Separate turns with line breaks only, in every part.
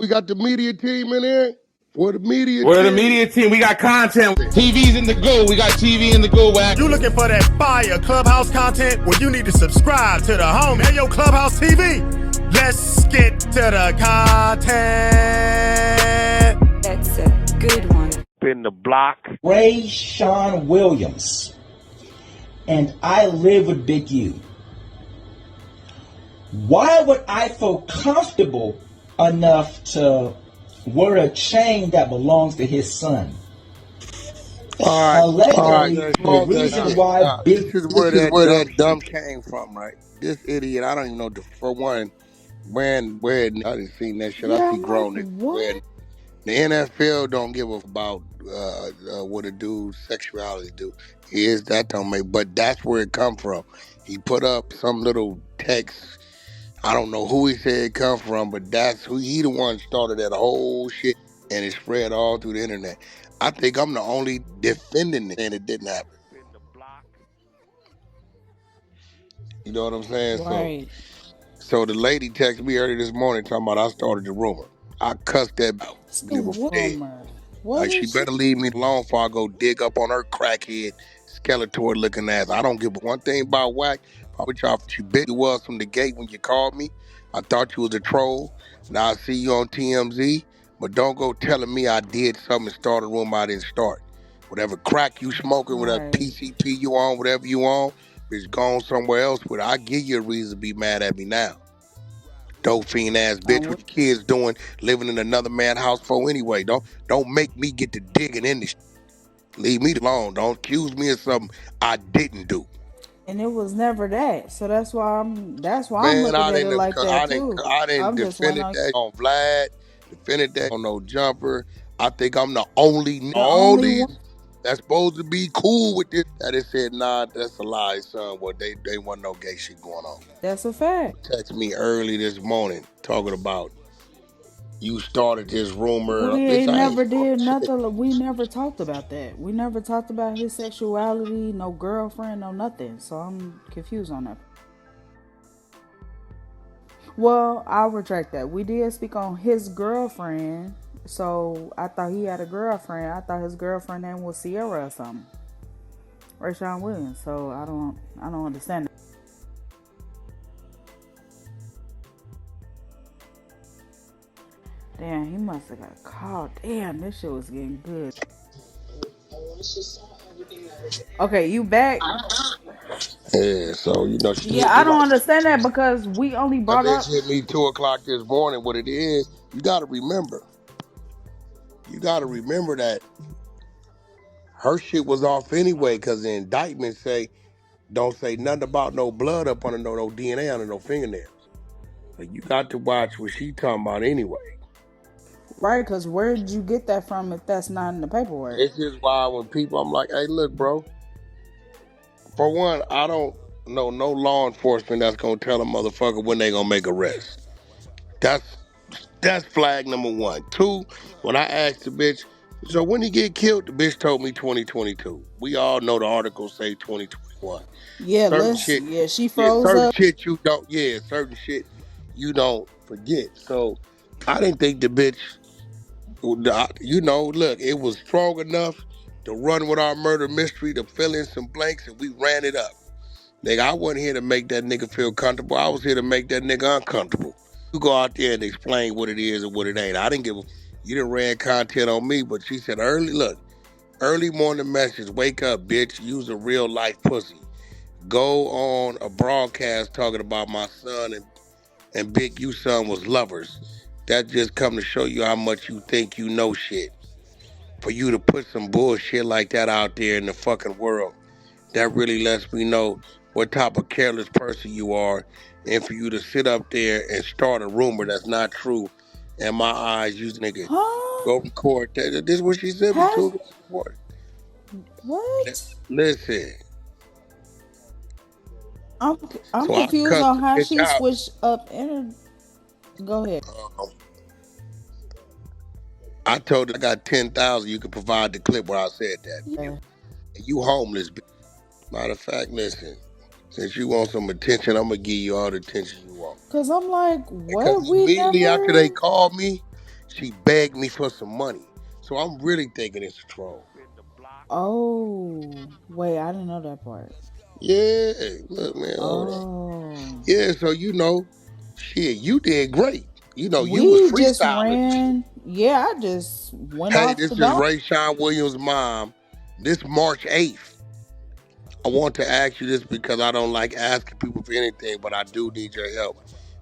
We got the media team in here. We're the media
We're the
team.
media team. We got content. TV's in the go. We got TV in the go, Wack.
You looking for that fire Clubhouse content? Well, you need to subscribe to the home. Hey, yo, Clubhouse TV. Let's get to the content.
That's a good one.
In the block.
Rayshawn Williams, and I live with Big U. Why would I feel comfortable enough to wear a chain that belongs to his son? Allegedly, the reason why
this is where that dumb came from, right? This idiot, I don't even know. For one, where I didn't see that shit. I see grown niggas. The NFL don't give a about what a dude's sexuality do. That don't make, but that's where it come from. He put up some little text. I don't know who he said it come from, but that's who he the one started that whole shit, and it spread all through the internet. I think I'm the only defending it, and it didn't happen. You know what I'm saying?
Right.
So the lady texted me earlier this morning talking about I started the rumor. I cussed that out.
Rumor.
Like she better leave me alone before I go dig up on her crackhead, Skeletor looking ass. I don't give one thing about Wack. Probably you bet you was from the gate when you called me. I thought you was a troll. Now I see you on TMZ, but don't go telling me I did something and started a rumor I didn't start. Whatever crack you smoking, whatever PCP you on, whatever you on, bitch gone somewhere else with it. I give you a reason to be mad at me now. Dope fiend ass bitch, what your kids doing, living in another man's house for anyway. Don't make me get to digging in this. Leave me alone. Don't accuse me of something I didn't do.
And it was never that. So that's why I'm looking at it like that too.
I didn't defend that on Vlad, defended that on no jumper. I think I'm the only that's supposed to be cool with this. That it said, nah, that's a lie, son. Well, they wasn't no gay shit going on.
That's a fact.
Text me early this morning talking about you started this rumor.
We never did nothing. We never talked about that. We never talked about his sexuality, no girlfriend, no nothing. So I'm confused on that. Well, I'll retract that. We did speak on his girlfriend. So I thought he had a girlfriend. I thought his girlfriend name was Sierra or something. Rayshawn Williams. So I don't understand it. Damn, he must have got caught. Damn, this shit was getting good. Okay, you back?
Yeah, so you know.
I don't understand that because we only brought up.
Hit me 2:00 this morning. What it is, you got to remember. You got to remember that her shit was off anyway, because the indictment don't say nothing about no blood up under no DNA under no fingernails. Like, you got to watch what she talking about anyway.
Right, because where did you get that from if that's not in the paperwork?
This is why when people, I'm like, hey, look, bro. For one, I don't know no law enforcement that's going to tell a motherfucker when they going to make arrest. That's flag number one. Two, when I asked the bitch, so when he get killed, the bitch told me 2022. We all know the articles say 2021.
Yeah, she froze up.
Certain shit you don't forget. So I didn't think the bitch, look, it was strong enough to run with our murder mystery, to fill in some blanks, and we ran it up. Nigga, I wasn't here to make that nigga feel comfortable. I was here to make that nigga uncomfortable. You go out there and explain what it is and what it ain't. I didn't give a... You didn't ran content on me, but she said, early morning message, wake up, bitch, use a real life pussy. Go on a broadcast talking about my son and Big U son was lovers. That just come to show you how much you think you know shit. For you to put some bullshit like that out there in the fucking world, that really lets me know what type of careless person you are. And for you to sit up there and start a rumor that's not true, in my eyes, you nigga, go record that. This is what she said. What? Listen.
I'm confused on how she switched up. Go ahead.
I told her I got 10,000. You can provide the clip where I said that.
Yeah.
You homeless. Matter of fact, listen. Since you want some attention, I'm gonna give you all the attention you want.
Cause I'm like, what?
Immediately after they called me, She begged me for some money. So I'm really thinking it's a troll.
Oh, wait, I didn't know that part.
Yeah, look, man, hold on.
Oh.
Yeah, so shit, you did great. You was
We just
freestyling and shit.
ran. Yeah, I just went
Hey,
off
this
the
is
dome.
Rayshawn Williams' mom. This March 8th. I want to ask you this because I don't like asking people for anything, but I do need your help.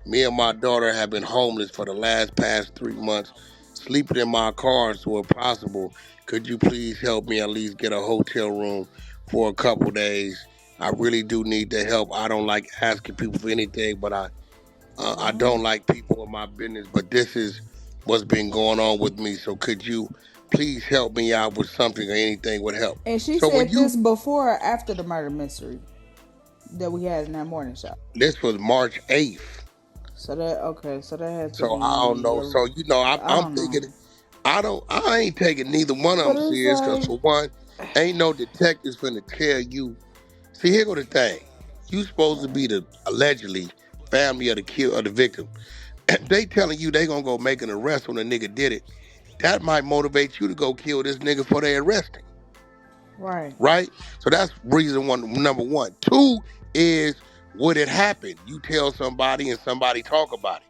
Me and my daughter have been homeless for the past 3 months, sleeping in my car. So if possible, could you please help me at least get a hotel room for a couple days? I really do need the help. I don't like asking people for anything, but I don't like people in my business. But this is what's been going on with me. So could you please help me out with something or anything would help?
And she
So when
said
you
this before or after the murder mystery that we had in that morning show.
This was March 8th.
So that okay, so that had to
So I don't
be
know. So
I
I'm
don't
thinking
know.
I ain't taking neither one of
But
them
it's
serious because
like
for one, ain't no detectives finna tell you. See, here go the thing. You supposed to be the allegedly family of the victim. They telling you they gonna go make an arrest when a nigga did it. That might motivate you to go kill this nigga for they arresting.
right.
Right? So that's reason number one. Two is what it happened. You tell somebody and somebody talk about it.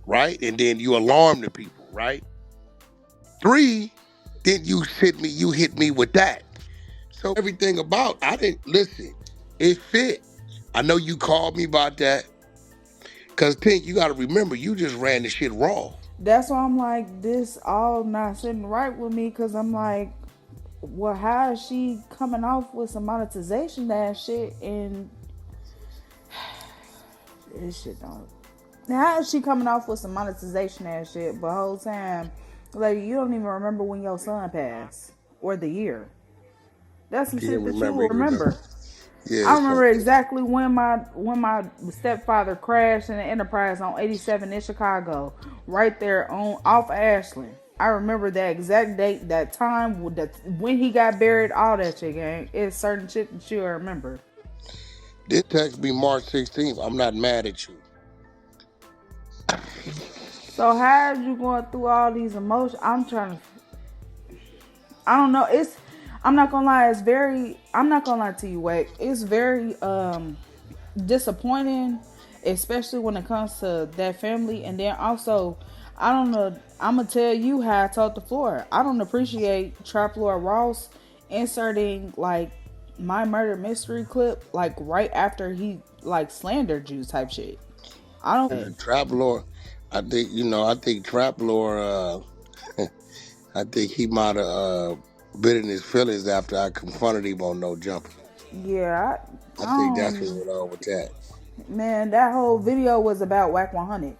Right? And then you alarm the people, right? Three, then you hit me with that. So everything about, I didn't, listen, it fit. I know you called me about that. Cause Tink, you gotta remember, you just ran the shit raw.
That's why I'm like, this all not sitting right with me because I'm like, well, how is she coming off with some monetization ass shit and this shit don't. Now, how is she coming off with some monetization ass shit, but the whole time, like, you don't even remember when your son passed or the year. That's some shit
Didn't
that you
remember,
will
you remember.
remember. I
Yeah, so
remember exactly when my stepfather crashed in the Enterprise on 87 in Chicago, right there on off Ashland. I remember that exact date, that time, when he got buried, all that shit, gang. It's certain shit that you remember.
this text me March 16th. I'm not mad at you.
So how are you going through all these emotions? I don't know. I'm not gonna lie. I'm not gonna lie to you, Wack. It's very disappointing, especially when it comes to that family. And then also, I don't know. I'm gonna tell you how I told the floor. I don't appreciate Trap Lord Ross inserting like my murder mystery clip like right after he like slandered you type shit. I don't.
Trap Lord, I think Trap Lord, I think he might have been in his feelings after I confronted him on No Jumper.
Yeah, I
I think that's what
don't.
went on with that.
Man, that whole video was about Wack 100.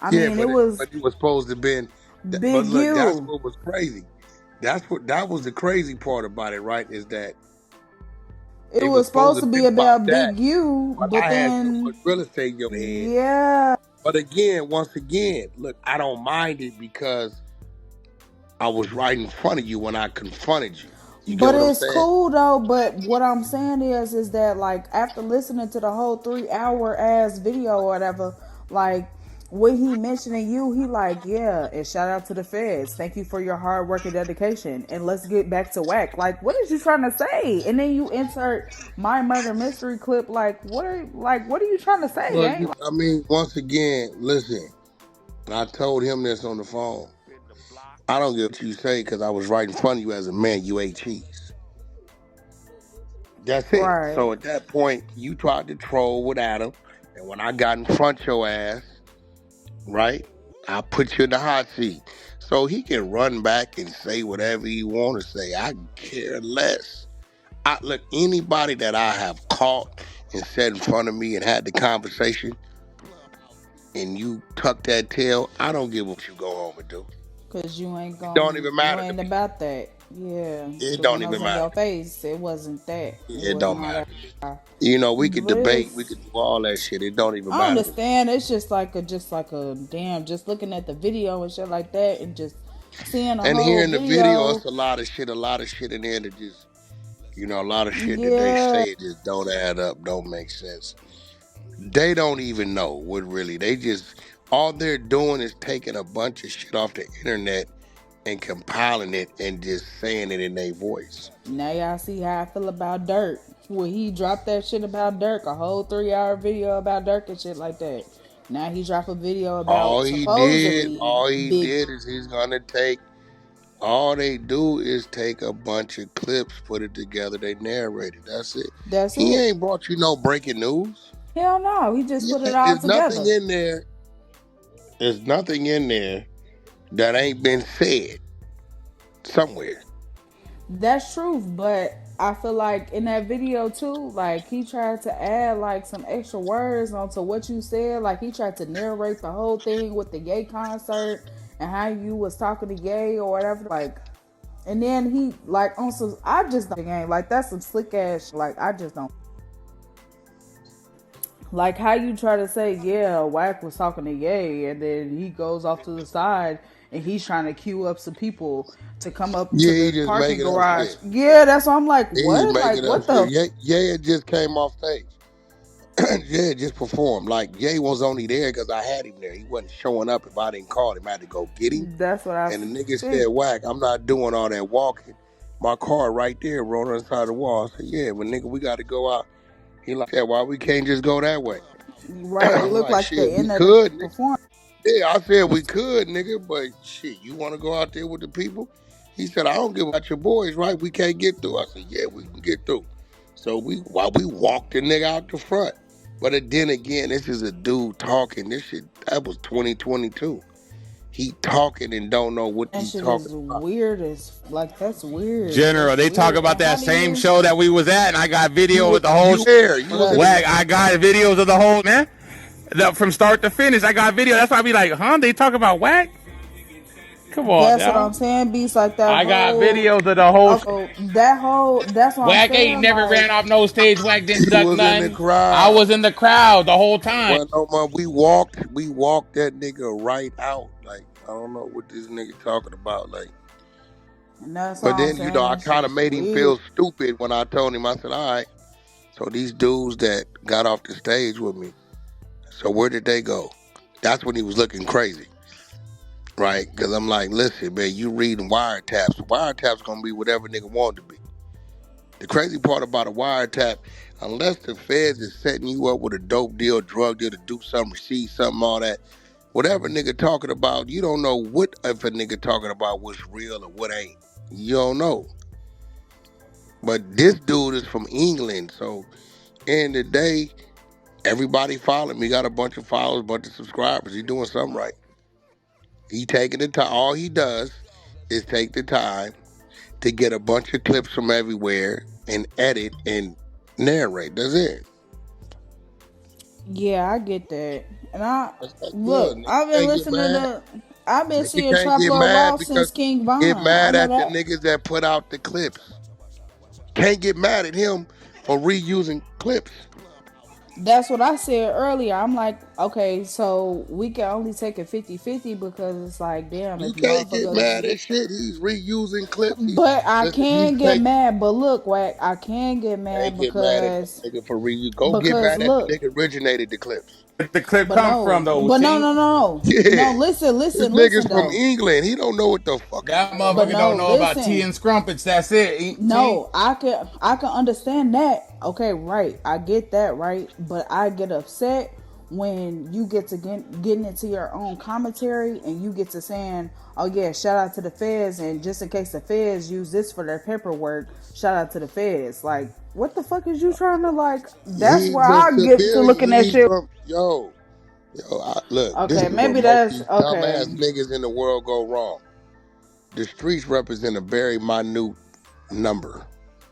I
Yeah,
mean, it was
but you was supposed to been. But
Big
look, that's
U.
what was crazy. That was the crazy part about it, right? Is that
It
it was
was
supposed
supposed
to
to
be
be
about
about
that,
Big U,
but
but
I had so much
then
real estate in your head.
yeah.
But again, once again, look, I don't mind it because I was right in front of you when I confronted you. You get
But
what I'm
it's
saying?
cool though. But what I'm saying is that like after listening to the whole 3 hour ass video or whatever, like when he mentioning you, he like, yeah, and shout out to the feds. Thank you for your hard work and dedication. And let's get back to Wack. Like, what is you trying to say? And then you insert my murder mystery clip. What are you trying to say,
Look,
gang?
I mean, once again, listen. And I told him this on the phone. I don't give what you say because I was right in front of you as a man. You ate cheese. That's it.
Right.
So at that point, you tried to troll with Adam, and when I got in front of your ass, right, I put you in the hot seat. So he can run back and say whatever he want to say. I care less. Look, anybody that I have caught and sat in front of me and had the conversation, and you tuck that tail, I don't give what you go home and do.
Cause
It don't even
you
matter to
ain't
me.
about that. Yeah.
It
Cause
don't
when I was
even
in
matter
your
to me.
face, it wasn't that. It
It
wasn't
don't
all
matter
that.
to me. We could
But
debate, we
it's
could do all that shit. It don't even
I
matter to me.
understand. It's just like a damn. Just looking at the video and shit like that, and just seeing the
And
whole
here in the video,
video.
it's a lot of shit in there that just, a lot of shit that they
Yeah,
say just don't add up, don't make sense. They don't even know what really. They just All they're doing is taking a bunch of shit off the internet and compiling it and just saying it in their voice.
Now y'all see how I feel about Dirk. When he dropped that shit about Dirk, a whole 3-hour video about Dirk and shit like that. Now he dropped a video
All
about
he did,
supposedly
all he
Big.
did is he's gonna take. All they do is take a bunch of clips, put it together, they narrate it. That's it.
That's
He
it.
ain't brought you no breaking news.
Hell no, he just put it all
There's nothing
together.
in there. There's nothing in there that ain't been said somewhere.
That's true, but I feel like in that video too, like he tried to add like some extra words onto what you said. Like he tried to narrate the whole thing with the gay concert and how you was talking to gay or whatever. Like, and then he like on some. I just don't game like that's some slick ass. Like I just don't like how you try to say yeah, Wack was talking to gay, and then he goes off to the side and he's trying to queue up some people to come up to
Yeah, he
the
just
parking
making up
garage.
shit.
Yeah, that's why I'm like,
He just
what?
making
Like,
up
what
shit.
the?
Yeah, just came off stage. Yeah, just performed. Like, Ye was only there because I had him there. He wasn't showing up if I didn't call him. I had to go get him.
That's what I
And the nigga
said.
said, Wack, I'm not doing all that walking. My car right there, rolled on the side of the wall. I said, yeah, but nigga, we got to go out. He like, yeah, why we can't just go that way?
Right, it
I'm
looked
like,
like
shit,
the
we
end of the
could, nigga.
performance.
Yeah, I said we could, nigga, but shit, you want to go out there with the people? He said, I don't give about your boys, right? We can't get through. I said, yeah, we can get through. So we walked the nigga out the front. But then again, this is a dude talking. This shit, that was 2022. He talking and don't know what
That
he's
shit
talking
is
about.
weird as like that's weird.
General,
That's
they talk
weird.
about
And how
that
do
same
you?
show that we was at, and I got video with the whole
You there? You was in
Wack. I got videos of the whole man, from start to finish. I got video. That's why I be like, huh? They talk about Wack? Come on,
That's what
now.
I'm saying. Beats like that.
I got
whole,
videos of the whole.
okay, that whole. That's what I'm
Wack
saying.
ain't never
Like,
ran off no stage. Wack didn't
He
duck
was in the
nothing. I
crowd.
was in the crowd the whole time.
Well, no, man, we walked that nigga right out. Like, I don't know what this nigga talking about. Like,
and that's
but
all I'm
then,
saying.
I
That
kind
shit
of
is
made him
weird.
feel stupid when I told him, I said, all right, so these dudes that got off the stage with me, so where did they go? That's when he was looking crazy, right? Because I'm like, listen, man, you reading wiretaps. Wiretaps going to be whatever nigga want it to be. The crazy part about a wiretap, unless the feds is setting you up with a dope deal, drug deal to do something, receive something, all that, whatever nigga talking about, you don't know what if a nigga talking about what's real or what ain't. You don't know. But this dude is from England, so in the day, everybody following me. Got a bunch of followers, a bunch of subscribers. He doing something right. He taking the time. All he does is take the time to get a bunch of clips from everywhere and edit and narrate. That's it.
Yeah, I get that. And I
That's
look,
good.
I've
Nigga
been
can't get
listening
mad.
to. I've been
Nigga
seeing
can't
Trap
get
Lord
mad
Lost since
because
King Von.
get
I
mad
know
at the
that.
niggas that put out the clips. Can't get mad at him for reusing clips.
That's what I said earlier. I'm like, okay, so we can only take it 50-50 because it's like, damn,
You
if
can't get mad
motherfuckers.
at shit. He's reusing clips.
But I
He's
can get
taking.
mad. But look, Wack, I can get
Can't
mad
get mad at no nigga for reuse. Go get
because
mad at the
look,
nigga originated the clips.
The clip
but
come from
no,
though,
but no,
Tink.
no, no, no.
Yeah.
Listen,
This
listen,
nigga's
listen
from
though.
England. He don't know what the fuck is
That
going
But
motherfucker
on.
no,
don't know about tea
listen.
and scrumpets. That's it. Tink.
No, I can understand that. Okay, right. I get that, right? But I get upset when you get to getting into your own commentary and you get to saying, "Oh yeah, shout out to the feds," and just in case the feds use this for their paperwork, shout out to the feds. Like, what the fuck is you trying to like? That's
He's
where
a
I get to
civilian.
looking at
He's
shit.
from look. This
Okay,
is where
maybe
most of
that's
these
okay.
dumbass niggas in the world go wrong. The streets represent a very minute number,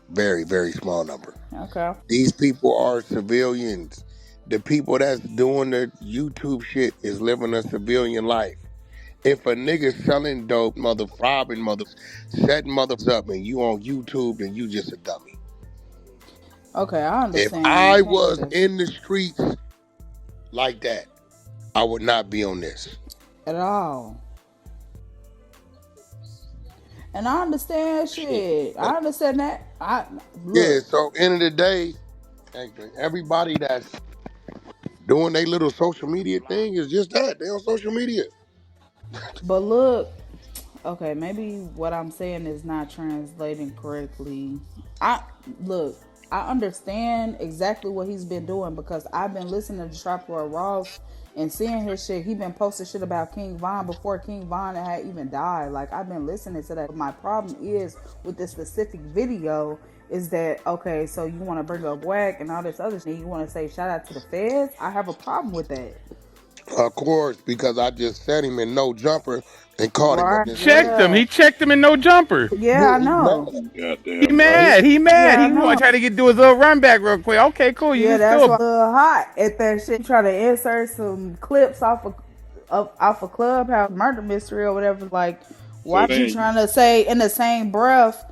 very very small number.
Okay.
These people are civilians. The people that's doing the YouTube shit is living a civilian life. If a nigga selling dope, robbing setting up, and you on YouTube, then you just a dummy.
Okay, I
If
understand. You
I
can't
was
just
in the streets like that, I would not be on this.
at all. And I understand shit. I understand that. I
Yeah,
look.
so end of the day, everybody doing their little social media thing is just that. They on social media.
But look, okay, maybe what I'm saying is not translating correctly. I look, I understand exactly what he's been doing because I've been listening to Trap Lord Ross and seeing his shit. He been posting shit about King Von before King Von had even died. Like I've been listening to that. My problem is with this specific video is that okay, so you want to bring up Wack and all this other shit. You want to say shout out to the feds. I have a problem with that.
Of course, because I just sent him in no jumper and caught him up
Right?
in
Checked him.
Yeah.
He checked him in no jumper.
Yeah,
yeah,
I
he mad.
know.
He
Goddamn right.
mad. He mad.
Yeah, I
He
know.
want try to do his little run back real quick. Okay, cool.
Yeah,
You
that's
still
why I'm a little hot at that shit. Try to insert some clips off of Clubhouse murder mystery or whatever. Like,
So
why
they
you
ain't
trying to say in the same breath?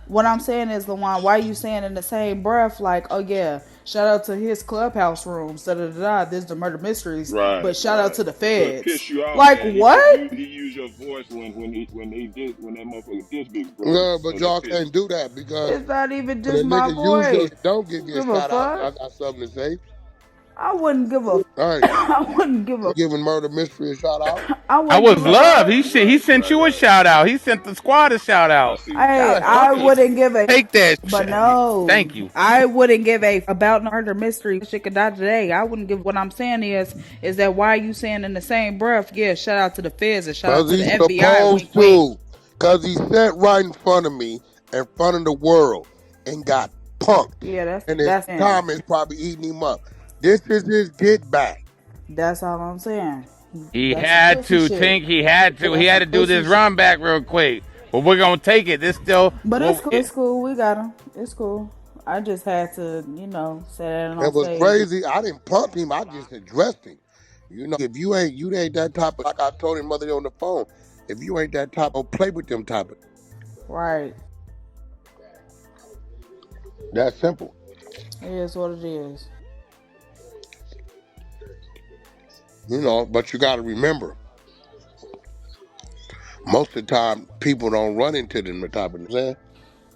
What I'm saying is the one. Why you saying in the same breath like, oh yeah, shout out to his Clubhouse room, da da da. This is the murder mysteries,
right,
but shout out
right.
to the
So it
feds.
piss you off
Like
that
what?
he used your voice when that motherfucker did Big Brother.
No, but
So that
y'all
pissed.
can't do that because
It's not even
when a
just my
nigga use your
voice.
don't give me a
Give a
shout out.
fuck.
I got something to say.
I wouldn't give a.
All right.
I wouldn't give a.
Giving murder mystery a shout out.
I
I
wouldn't
was
give a
love.
fuck.
He sent you a
Right.
shout out. He sent the squad a shout
I
out.
see.
Hey,
Y'all
I
fucking
wouldn't give a.
take that
But
shit.
no,
Thank you.
I wouldn't give a about murder mystery. Shit could die today. I wouldn't give. What I'm saying is that why are you saying in the same breath? Yeah, shout out to the feds and shout out
Cause
to the
he's
FBI.
supposed
Wink, wink.
to. Cause he sat right in front of me, in front of the world, and got punked.
Yeah,
And his
that's him.
comments probably eating him up. This is his get back.
That's all I'm saying.
He
That's
had
some pussy
to,
shit.
Tink. He had to. He
That's
had
some
to do this
pussy
run back real quick. But we're gonna take it. This still.
But
well,
it's cool. It's cool. We got him. It's cool. I just had to, say that on
It was
stage.
crazy. I didn't pump him. I just addressed him. If you ain't that type of, like I told him mother on the phone, if you ain't that type of, play with them type of.
Right.
That's simple.
It is what it is.
But you got to remember, most of the time, people don't run into them type of thing.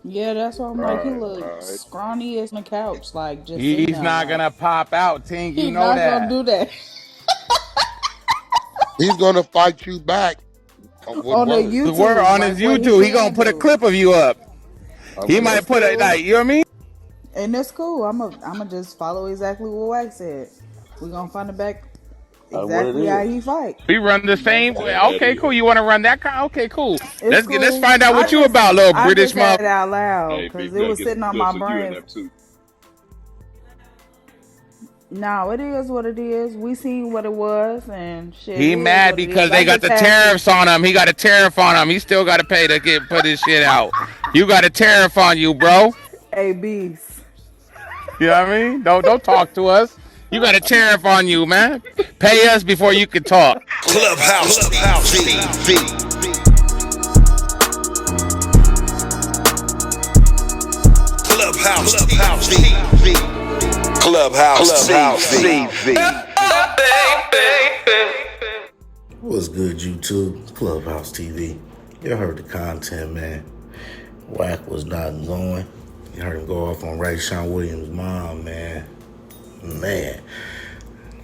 Yeah, that's why I'm like, he
Right,
look
right.
scrawny as on the couch, like just sitting
he's
there.
not
Like,
gonna pop out, Tink. You
he's
know
not
that.
gonna do that
He's going to fight you back with
on the
words.
The
YouTube.
word on
like
his
what
YouTube, he
can
gonna put a
do.
clip of you up. He
And
might
That's
put a
cool.
like, you know what I mean?
And that's cool. I'ma just follow exactly what Wack said. We gonna find it back
that's what it
exactly how
is.
he fight.
We run the same way.
That
Okay,
is.
cool. You want to run that kind? Okay, cool.
It's
Let's
cool.
find out what you about, little
I
British
just said
mother.
it out loud
Hey,
because
Big
it
Black,
was
get
sitting
some
on my
clips of you in
brain.
there too.
No, it is what it is. We seen what it was, and shit.
He
It is
mad
what it
because
is.
they
I
got
just
the
had
tariffs on him. He got a tariff on him. He still got to pay to put his shit out. You got a tariff on you, bro.
a beast.
You know what I mean? Don't talk to us. You got a tariff on you, man. Pay us before you can talk.
Clubhouse TV. Clubhouse TV. Clubhouse TV.
What's good, YouTube? Clubhouse TV. You heard the content, man. Wack was not going. You heard him go off on Rayshawn Williams' mom, man. Man.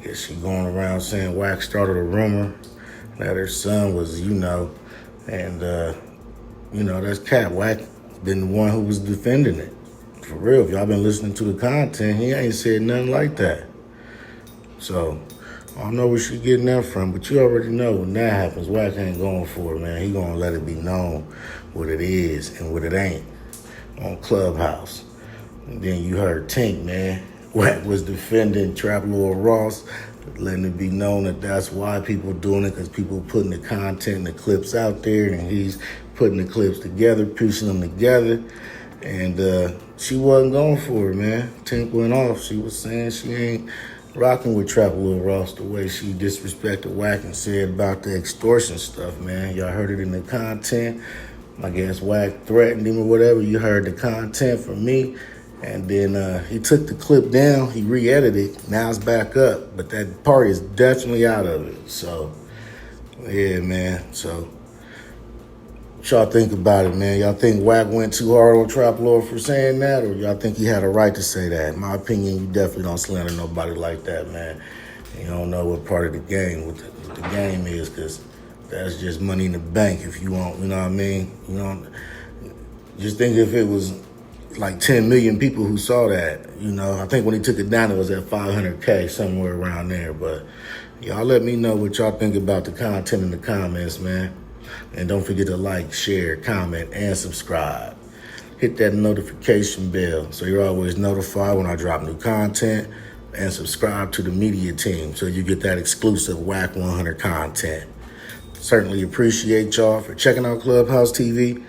Guess she going around saying Wack started a rumor that her son was, and, that's cap. Wack been the one who was defending it. For real, if y'all been listening to the content, he ain't said nothing like that. So, I don't know where she getting that from, but you already know when that happens, Wack ain't going for it, man. He gonna let it be known what it is and what it ain't on Clubhouse. And then you heard Tink, man. Wack was defending Trap Lord Ross, letting it be known that that's why people doing it, because people putting the content and the clips out there, and he's putting the clips together, piecing them together. And she wasn't going for it, man. Tink went off. She was saying she ain't rocking with Trap Lil Ross the way she disrespected Wack and said about the extortion stuff, man. Y'all heard it in the content. I guess Wack threatened him or whatever. You heard the content from me. And then he took the clip down. He re-edited it. Now it's back up. But that part is definitely out of it. So, yeah, man. So, what y'all think about it, man? Y'all think Wack went too hard on Trap Lord for saying that? Or y'all think he had a right to say that? In my opinion, you definitely don't slander nobody like that, man. You don't know what part of the game, what the game is, because that's just money in the bank if you want, you know what I mean? You know, just think if it was like 10 million people who saw that, you know. I think when he took it down, it was at 500K, somewhere around there. But y'all let me know what y'all think about the content in the comments, man. And don't forget to like, share, comment, and subscribe. Hit that notification bell so you're always notified when I drop new content, and subscribe to the media team so you get that exclusive Wack 100 content. Certainly appreciate y'all for checking out Clubhouse TV.